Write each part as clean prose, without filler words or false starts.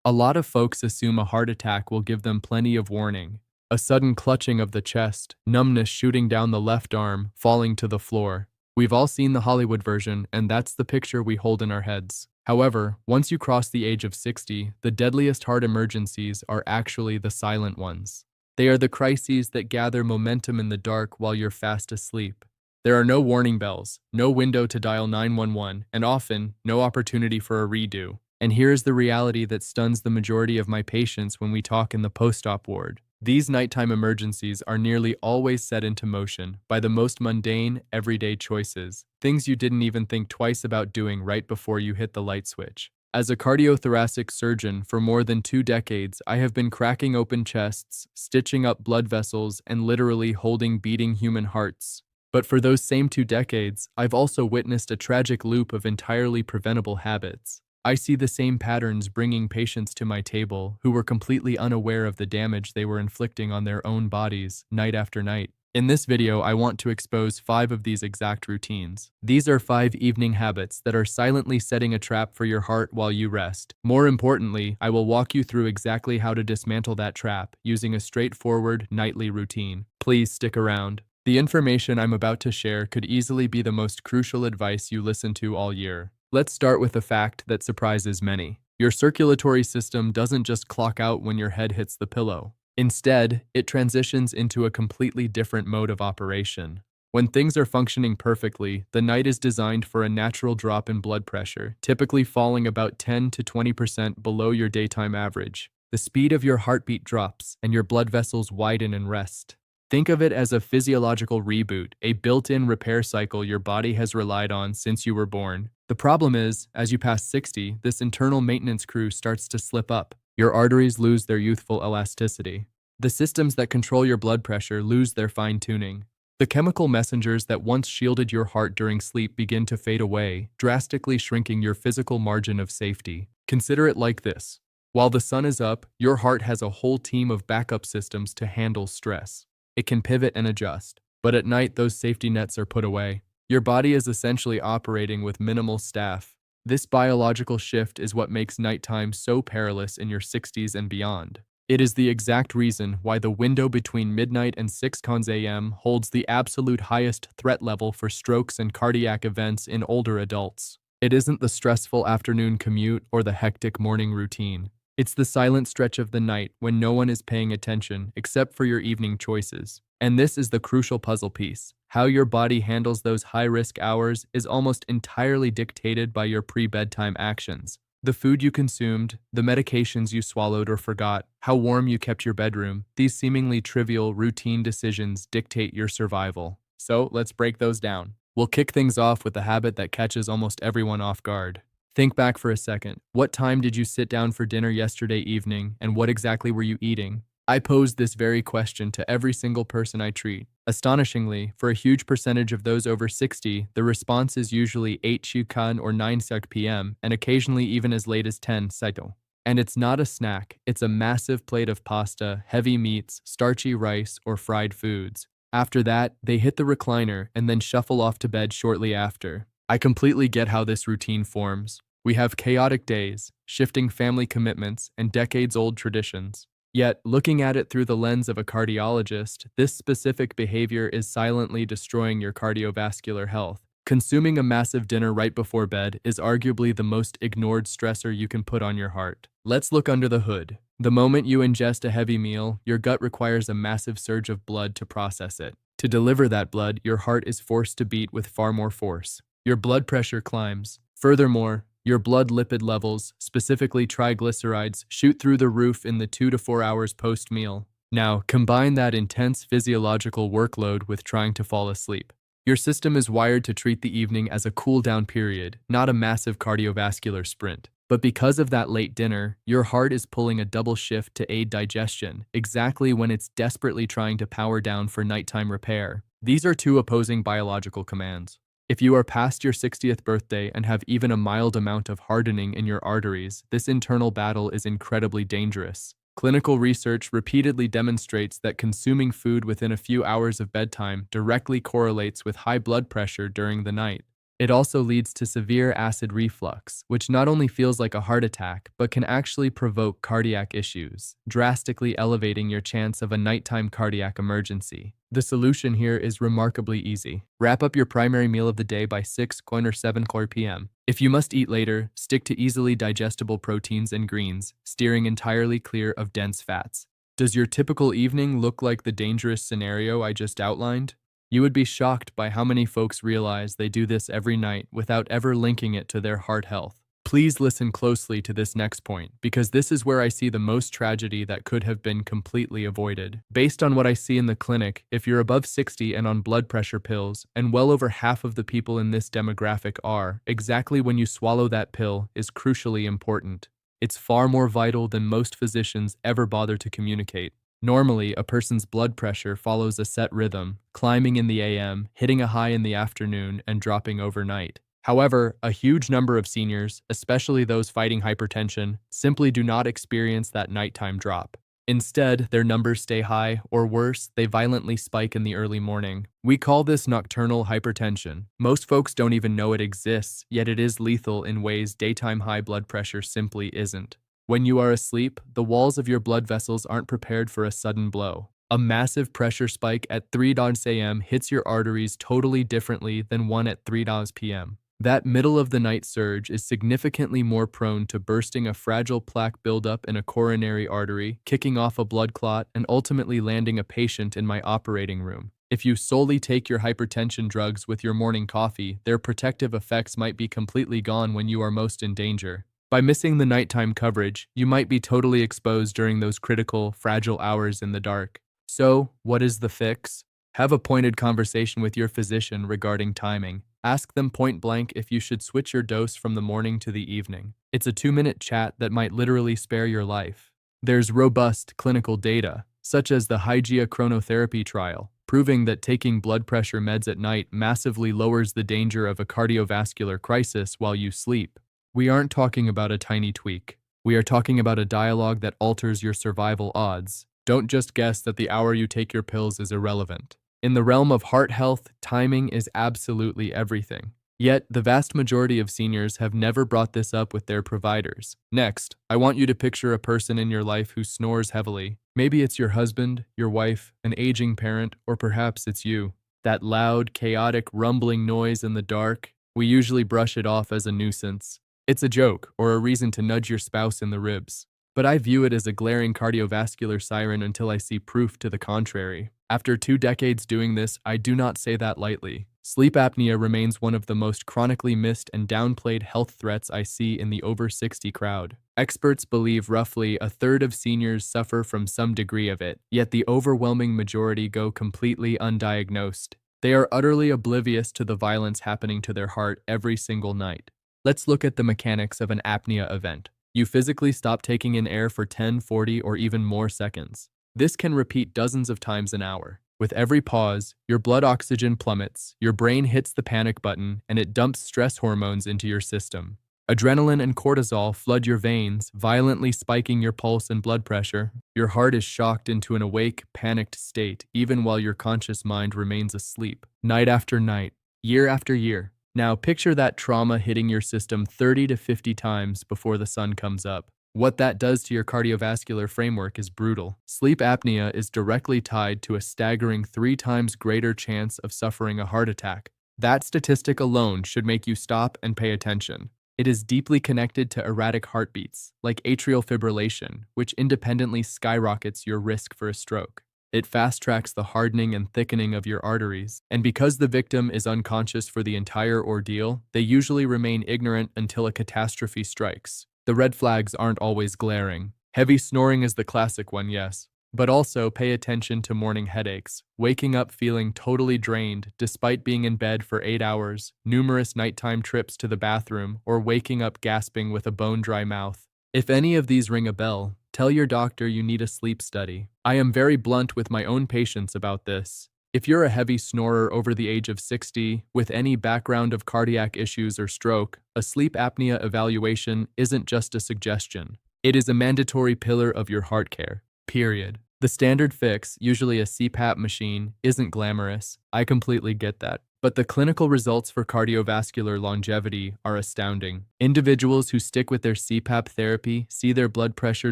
A lot of folks assume a heart attack will give them plenty of warning. A sudden clutching of the chest, numbness shooting down the left arm, falling to the floor. We've all seen the Hollywood version, and that's the picture we hold in our heads. However, once you cross the age of 60, the deadliest heart emergencies are actually the silent ones. They are the crises that gather momentum in the dark while you're fast asleep. There are no warning bells, no window to dial 911, and often, no opportunity for a redo. And here's the reality that stuns the majority of my patients when we talk in the post-op ward. These nighttime emergencies are nearly always set into motion by the most mundane, everyday choices, things you didn't even think twice about doing right before you hit the light switch. As a cardiothoracic surgeon for more than 2 decades, I have been cracking open chests, stitching up blood vessels, and literally holding beating human hearts. But for those same 2 decades, I've also witnessed a tragic loop of entirely preventable habits. I see the same patterns bringing patients to my table who were completely unaware of the damage they were inflicting on their own bodies night after night. In this video, I want to expose 5 of these exact routines. These are 5 evening habits that are silently setting a trap for your heart while you rest. More importantly, I will walk you through exactly how to dismantle that trap using a straightforward nightly routine. Please stick around. The information I'm about to share could easily be the most crucial advice you listen to all year. Let's start with a fact that surprises many. Your circulatory system doesn't just clock out when your head hits the pillow. Instead, it transitions into a completely different mode of operation. When things are functioning perfectly, the night is designed for a natural drop in blood pressure, typically falling about 10 to 20% below your daytime average. The speed of your heartbeat drops, and your blood vessels widen and rest. Think of it as a physiological reboot, a built-in repair cycle your body has relied on since you were born. The problem is, as you pass 60, this internal maintenance crew starts to slip up. Your arteries lose their youthful elasticity. The systems that control your blood pressure lose their fine-tuning. The chemical messengers that once shielded your heart during sleep begin to fade away, drastically shrinking your physical margin of safety. Consider it like this. While the sun is up, your heart has a whole team of backup systems to handle stress. It can pivot and adjust, but at night those safety nets are put away. Your body is essentially operating with minimal staff. This biological shift is what makes nighttime so perilous in your 60s and beyond. It is the exact reason why the window between midnight and 6 a.m. holds the absolute highest threat level for strokes and cardiac events in older adults. It isn't the stressful afternoon commute or the hectic morning routine. It's the silent stretch of the night when no one is paying attention except for your evening choices. And this is the crucial puzzle piece. How your body handles those high-risk hours is almost entirely dictated by your pre-bedtime actions. The food you consumed, the medications you swallowed or forgot, how warm you kept your bedroom, these seemingly trivial, routine decisions dictate your survival. So let's break those down. We'll kick things off with the habit that catches almost everyone off guard. Think back for a second. What time did you sit down for dinner yesterday evening, and what exactly were you eating? I pose this very question to every single person I treat. Astonishingly, for a huge percentage of those over 60, the response is usually 8 Shukan or 9 p.m., and occasionally even as late as 10 Saito. And it's not a snack, it's a massive plate of pasta, heavy meats, starchy rice, or fried foods. After that, they hit the recliner and then shuffle off to bed shortly after. I completely get how this routine forms. We have chaotic days, shifting family commitments, and decades-old traditions. Yet, looking at it through the lens of a cardiologist, this specific behavior is silently destroying your cardiovascular health. Consuming a massive dinner right before bed is arguably the most ignored stressor you can put on your heart. Let's look under the hood. The moment you ingest a heavy meal, your gut requires a massive surge of blood to process it. To deliver that blood, your heart is forced to beat with far more force. Your blood pressure climbs. Furthermore, your blood lipid levels, specifically triglycerides, shoot through the roof in the 2 to 4 hours post-meal. Now, combine that intense physiological workload with trying to fall asleep. Your system is wired to treat the evening as a cool-down period, not a massive cardiovascular sprint. But because of that late dinner, your heart is pulling a double shift to aid digestion, exactly when it's desperately trying to power down for nighttime repair. These are 2 opposing biological commands. If you are past your 60th birthday and have even a mild amount of hardening in your arteries, this internal battle is incredibly dangerous. Clinical research repeatedly demonstrates that consuming food within a few hours of bedtime directly correlates with high blood pressure during the night. It also leads to severe acid reflux, which not only feels like a heart attack, but can actually provoke cardiac issues, drastically elevating your chance of a nighttime cardiac emergency. The solution here is remarkably easy. Wrap up your primary meal of the day by 6 or 7 p.m. If you must eat later, stick to easily digestible proteins and greens, steering entirely clear of dense fats. Does your typical evening look like the dangerous scenario I just outlined? You would be shocked by how many folks realize they do this every night without ever linking it to their heart health. Please listen closely to this next point, because this is where I see the most tragedy that could have been completely avoided. Based on what I see in the clinic, if you're above 60 and on blood pressure pills, and well over half of the people in this demographic are, exactly when you swallow that pill is crucially important. It's far more vital than most physicians ever bother to communicate. Normally, a person's blood pressure follows a set rhythm, climbing in the AM, hitting a high in the afternoon, and dropping overnight. However, a huge number of seniors, especially those fighting hypertension, simply do not experience that nighttime drop. Instead, their numbers stay high, or worse, they violently spike in the early morning. We call this nocturnal hypertension. Most folks don't even know it exists, yet it is lethal in ways daytime high blood pressure simply isn't. When you are asleep, the walls of your blood vessels aren't prepared for a sudden blow. A massive pressure spike at 3 a.m. hits your arteries totally differently than one at 3 p.m. That middle-of-the-night surge is significantly more prone to bursting a fragile plaque buildup in a coronary artery, kicking off a blood clot, and ultimately landing a patient in my operating room. If you solely take your hypertension drugs with your morning coffee, their protective effects might be completely gone when you are most in danger. By missing the nighttime coverage, you might be totally exposed during those critical, fragile hours in the dark. So, what is the fix? Have a pointed conversation with your physician regarding timing. Ask them point blank if you should switch your dose from the morning to the evening. It's a 2-minute chat that might literally spare your life. There's robust clinical data, such as the Hygia chronotherapy trial, proving that taking blood pressure meds at night massively lowers the danger of a cardiovascular crisis while you sleep. We aren't talking about a tiny tweak. We are talking about a dialogue that alters your survival odds. Don't just guess that the hour you take your pills is irrelevant. In the realm of heart health, timing is absolutely everything. Yet, the vast majority of seniors have never brought this up with their providers. Next, I want you to picture a person in your life who snores heavily. Maybe it's your husband, your wife, an aging parent, or perhaps it's you. That loud, chaotic, rumbling noise in the dark, we usually brush it off as a nuisance. It's a joke or a reason to nudge your spouse in the ribs. But I view it as a glaring cardiovascular siren until I see proof to the contrary. After 2 decades doing this, I do not say that lightly. Sleep apnea remains one of the most chronically missed and downplayed health threats I see in the over 60 crowd. Experts believe roughly a third of seniors suffer from some degree of it, yet the overwhelming majority go completely undiagnosed. They are utterly oblivious to the violence happening to their heart every single night. Let's look at the mechanics of an apnea event. You physically stop taking in air for 10, 40, or even more seconds. This can repeat dozens of times an hour. With every pause, your blood oxygen plummets, your brain hits the panic button, and it dumps stress hormones into your system. Adrenaline and cortisol flood your veins, violently spiking your pulse and blood pressure. Your heart is shocked into an awake, panicked state, even while your conscious mind remains asleep. Night after night, year after year. Now picture that trauma hitting your system 30 to 50 times before the sun comes up. What that does to your cardiovascular framework is brutal. Sleep apnea is directly tied to a staggering 3 times greater chance of suffering a heart attack. That statistic alone should make you stop and pay attention. It is deeply connected to erratic heartbeats, like atrial fibrillation, which independently skyrockets your risk for a stroke. It fast-tracks the hardening and thickening of your arteries, and because the victim is unconscious for the entire ordeal, they usually remain ignorant until a catastrophe strikes. The red flags aren't always glaring. Heavy snoring is the classic one, yes. But also pay attention to morning headaches, waking up feeling totally drained despite being in bed for 8 hours, numerous nighttime trips to the bathroom, or waking up gasping with a bone-dry mouth. If any of these ring a bell, tell your doctor you need a sleep study. I am very blunt with my own patients about this. If you're a heavy snorer over the age of 60, with any background of cardiac issues or stroke, a sleep apnea evaluation isn't just a suggestion. It is a mandatory pillar of your heart care. Period. The standard fix, usually a CPAP machine, isn't glamorous. I completely get that. But the clinical results for cardiovascular longevity are astounding. Individuals who stick with their CPAP therapy see their blood pressure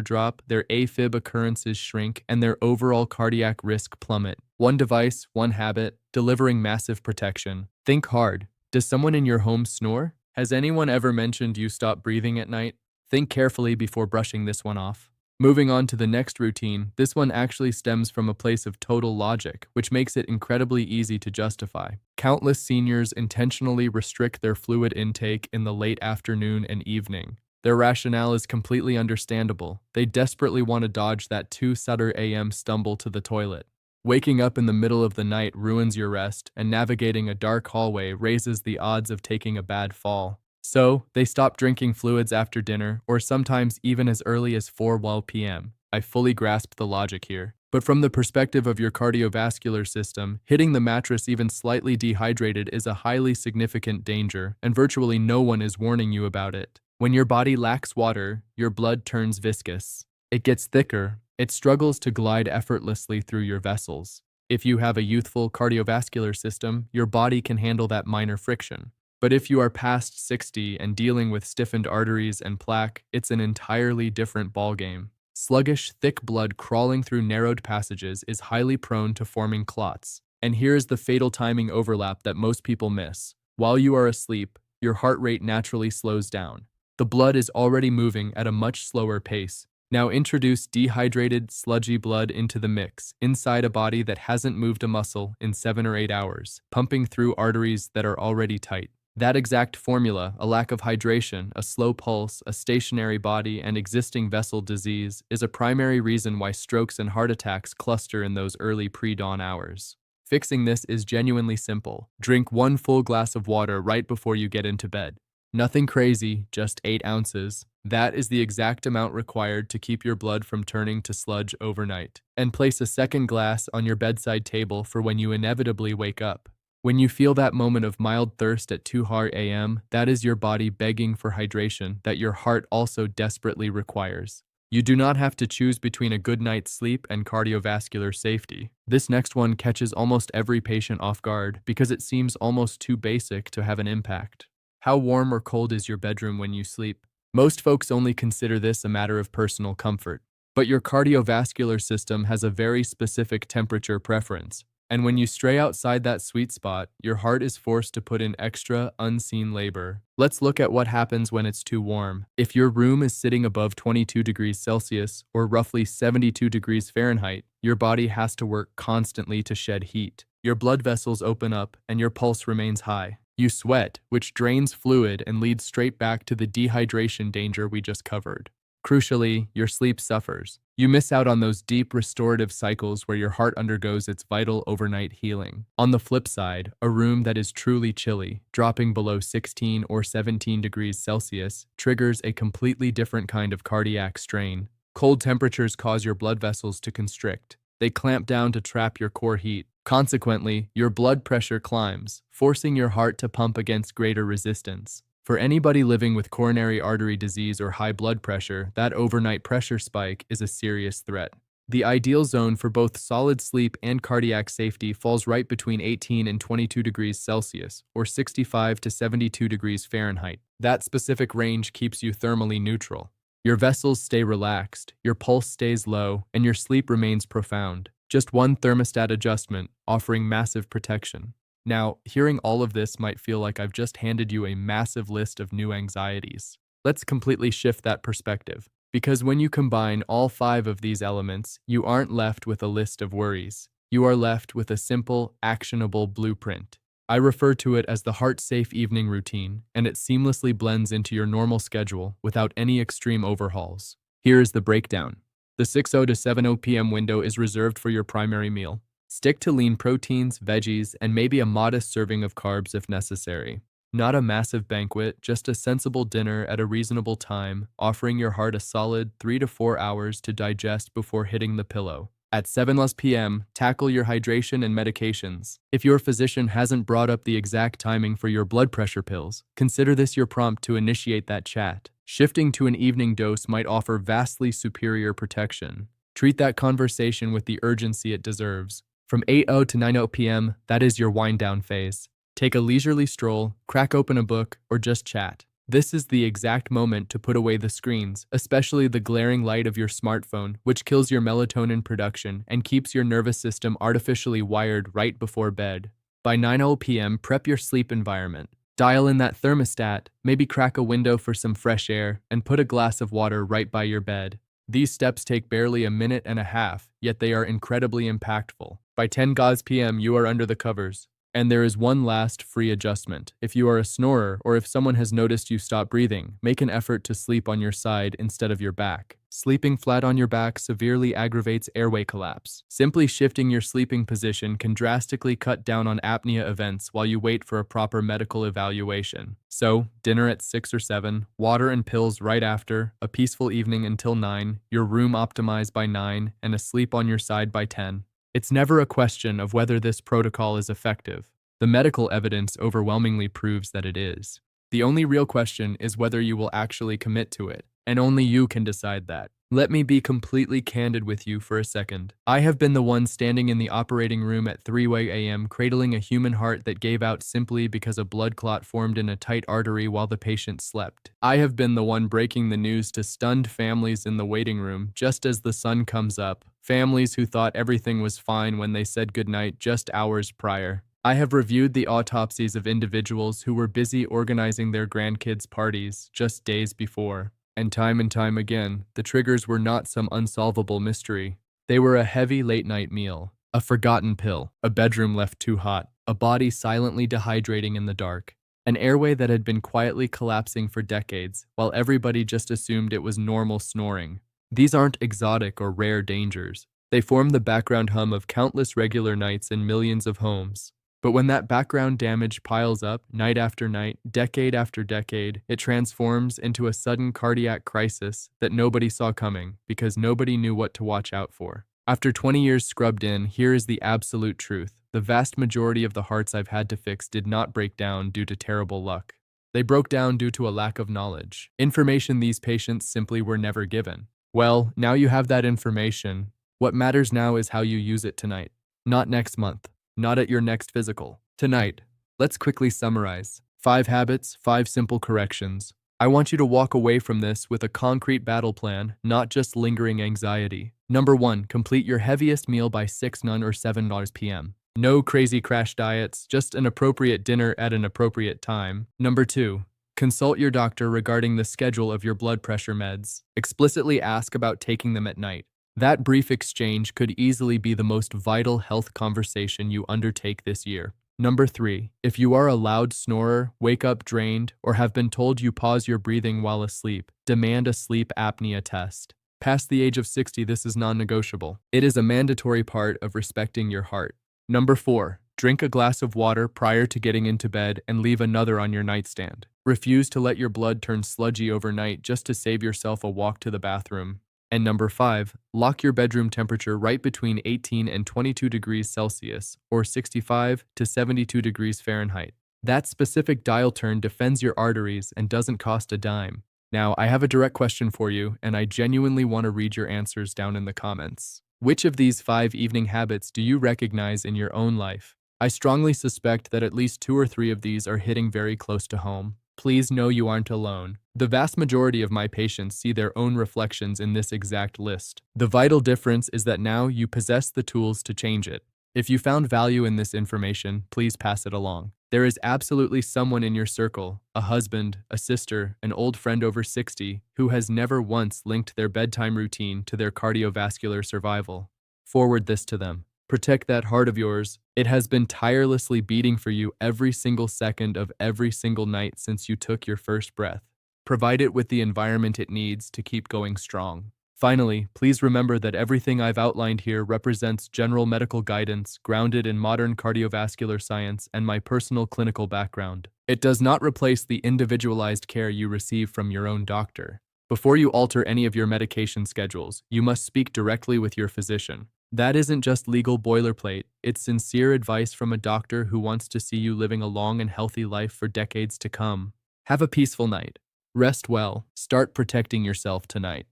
drop, their AFib occurrences shrink, and their overall cardiac risk plummet. One device, one habit, delivering massive protection. Think hard. Does someone in your home snore? Has anyone ever mentioned you stop breathing at night? Think carefully before brushing this one off. Moving on to the next routine, this one actually stems from a place of total logic, which makes it incredibly easy to justify. Countless seniors intentionally restrict their fluid intake in the late afternoon and evening. Their rationale is completely understandable. They desperately want to dodge that 2:30 a.m. stumble to the toilet. Waking up in the middle of the night ruins your rest, and navigating a dark hallway raises the odds of taking a bad fall. So, they stop drinking fluids after dinner, or sometimes even as early as 4 p.m. I fully grasp the logic here. But from the perspective of your cardiovascular system, hitting the mattress even slightly dehydrated is a highly significant danger, and virtually no one is warning you about it. When your body lacks water, your blood turns viscous. It gets thicker. It struggles to glide effortlessly through your vessels. If you have a youthful cardiovascular system, your body can handle that minor friction. But if you are past 60 and dealing with stiffened arteries and plaque, it's an entirely different ballgame. Sluggish, thick blood crawling through narrowed passages is highly prone to forming clots. And here's the fatal timing overlap that most people miss. While you are asleep, your heart rate naturally slows down. The blood is already moving at a much slower pace. Now introduce dehydrated, sludgy blood into the mix, inside a body that hasn't moved a muscle in 7 or 8 hours, pumping through arteries that are already tight. That exact formula, a lack of hydration, a slow pulse, a stationary body, and existing vessel disease, is a primary reason why strokes and heart attacks cluster in those early pre-dawn hours. Fixing this is genuinely simple. Drink 1 full glass of water right before you get into bed. Nothing crazy, just 8 ounces. That is the exact amount required to keep your blood from turning to sludge overnight. And place a second glass on your bedside table for when you inevitably wake up. When you feel that moment of mild thirst at 2 a.m., that is your body begging for hydration that your heart also desperately requires. You do not have to choose between a good night's sleep and cardiovascular safety. This next one catches almost every patient off guard because it seems almost too basic to have an impact. How warm or cold is your bedroom when you sleep? Most folks only consider this a matter of personal comfort. But your cardiovascular system has a very specific temperature preference. And when you stray outside that sweet spot, your heart is forced to put in extra, unseen labor. Let's look at what happens when it's too warm. If your room is sitting above 22 degrees Celsius, or roughly 72 degrees Fahrenheit, your body has to work constantly to shed heat. Your blood vessels open up, and your pulse remains high. You sweat, which drains fluid and leads straight back to the dehydration danger we just covered. Crucially, your sleep suffers. You miss out on those deep restorative cycles where your heart undergoes its vital overnight healing. On the flip side, a room that is truly chilly, dropping below 16 or 17 degrees Celsius, triggers a completely different kind of cardiac strain. Cold temperatures cause your blood vessels to constrict. They clamp down to trap your core heat. Consequently, your blood pressure climbs, forcing your heart to pump against greater resistance. For anybody living with coronary artery disease or high blood pressure, that overnight pressure spike is a serious threat. The ideal zone for both solid sleep and cardiac safety falls right between 18 and 22 degrees Celsius, or 65 to 72 degrees Fahrenheit. That specific range keeps you thermally neutral. Your vessels stay relaxed, your pulse stays low, and your sleep remains profound. Just one thermostat adjustment, offering massive protection. Now, hearing all of this might feel like I've just handed you a massive list of new anxieties. Let's completely shift that perspective, because when you combine all 5 of these elements, you aren't left with a list of worries. You are left with a simple, actionable blueprint. I refer to it as the heart-safe evening routine, and it seamlessly blends into your normal schedule without any extreme overhauls. Here is the breakdown. The 6:00 to 7:00 p.m. window is reserved for your primary meal. Stick to lean proteins, veggies, and maybe a modest serving of carbs if necessary. Not a massive banquet, just a sensible dinner at a reasonable time, offering your heart a solid 3 to 4 hours to digest before hitting the pillow. At 7 p.m., tackle your hydration and medications. If your physician hasn't brought up the exact timing for your blood pressure pills, consider this your prompt to initiate that chat. Shifting to an evening dose might offer vastly superior protection. Treat that conversation with the urgency it deserves. From 8:00 to 9:00 p.m., that is your wind-down phase. Take a leisurely stroll, crack open a book, or just chat. This is the exact moment to put away the screens, especially the glaring light of your smartphone, which kills your melatonin production and keeps your nervous system artificially wired right before bed. By 9:00 p.m., prep your sleep environment. Dial in that thermostat, maybe crack a window for some fresh air, and put a glass of water right by your bed. These steps take barely a minute and a half, yet they are incredibly impactful. By 10 p.m., you are under the covers. And there is one last free adjustment. If you are a snorer or if someone has noticed you stop breathing, make an effort to sleep on your side instead of your back. Sleeping flat on your back severely aggravates airway collapse. Simply shifting your sleeping position can drastically cut down on apnea events while you wait for a proper medical evaluation. So, dinner at 6 or 7, water and pills right after, a peaceful evening until 9, your room optimized by 9, and asleep on your side by 10. It's never a question of whether this protocol is effective. The medical evidence overwhelmingly proves that it is. The only real question is whether you will actually commit to it, and only you can decide that. Let me be completely candid with you for a second. I have been the one standing in the operating room at 3 a.m. cradling a human heart that gave out simply because a blood clot formed in a tight artery while the patient slept. I have been the one breaking the news to stunned families in the waiting room just as the sun comes up, families who thought everything was fine when they said goodnight just hours prior. I have reviewed the autopsies of individuals who were busy organizing their grandkids' parties just days before. And time again, the triggers were not some unsolvable mystery. They were a heavy late-night meal, a forgotten pill, a bedroom left too hot, a body silently dehydrating in the dark, an airway that had been quietly collapsing for decades, while everybody just assumed it was normal snoring. These aren't exotic or rare dangers. They form the background hum of countless regular nights in millions of homes. But when that background damage piles up, night after night, decade after decade, it transforms into a sudden cardiac crisis that nobody saw coming because nobody knew what to watch out for. After 20 years scrubbed in, here is the absolute truth. The vast majority of the hearts I've had to fix did not break down due to terrible luck. They broke down due to a lack of knowledge, information these patients simply were never given. Well, now you have that information. What matters now is how you use it tonight, not next month. Not at your next physical. Tonight, let's quickly summarize. 5 habits, 5 simple corrections. I want you to walk away from this with a concrete battle plan, not just lingering anxiety. Number 1, complete your heaviest meal by 6 or 7 p.m. No crazy crash diets, just an appropriate dinner at an appropriate time. Number 2, consult your doctor regarding the schedule of your blood pressure meds. Explicitly ask about taking them at night. That brief exchange could easily be the most vital health conversation you undertake this year. Number 3, if you are a loud snorer, wake up drained, or have been told you pause your breathing while asleep, demand a sleep apnea test. Past the age of 60, this is non-negotiable. It is a mandatory part of respecting your heart. Number 4, drink a glass of water prior to getting into bed and leave another on your nightstand. Refuse to let your blood turn sludgy overnight just to save yourself a walk to the bathroom. And number 5, lock your bedroom temperature right between 18 and 22 degrees Celsius, or 65 to 72 degrees Fahrenheit. That specific dial turn defends your arteries and doesn't cost a dime. Now, I have a direct question for you, and I genuinely want to read your answers down in the comments. Which of these 5 evening habits do you recognize in your own life? I strongly suspect that at least 2 or 3 of these are hitting very close to home. Please know you aren't alone. The vast majority of my patients see their own reflections in this exact list. The vital difference is that now you possess the tools to change it. If you found value in this information, please pass it along. There is absolutely someone in your circle, a husband, a sister, an old friend over 60, who has never once linked their bedtime routine to their cardiovascular survival. Forward this to them. Protect that heart of yours. It has been tirelessly beating for you every single second of every single night since you took your first breath. Provide it with the environment it needs to keep going strong. Finally, please remember that everything I've outlined here represents general medical guidance grounded in modern cardiovascular science and my personal clinical background. It does not replace the individualized care you receive from your own doctor. Before you alter any of your medication schedules, you must speak directly with your physician. That isn't just legal boilerplate, it's sincere advice from a doctor who wants to see you living a long and healthy life for decades to come. Have a peaceful night. Rest well. Start protecting yourself tonight.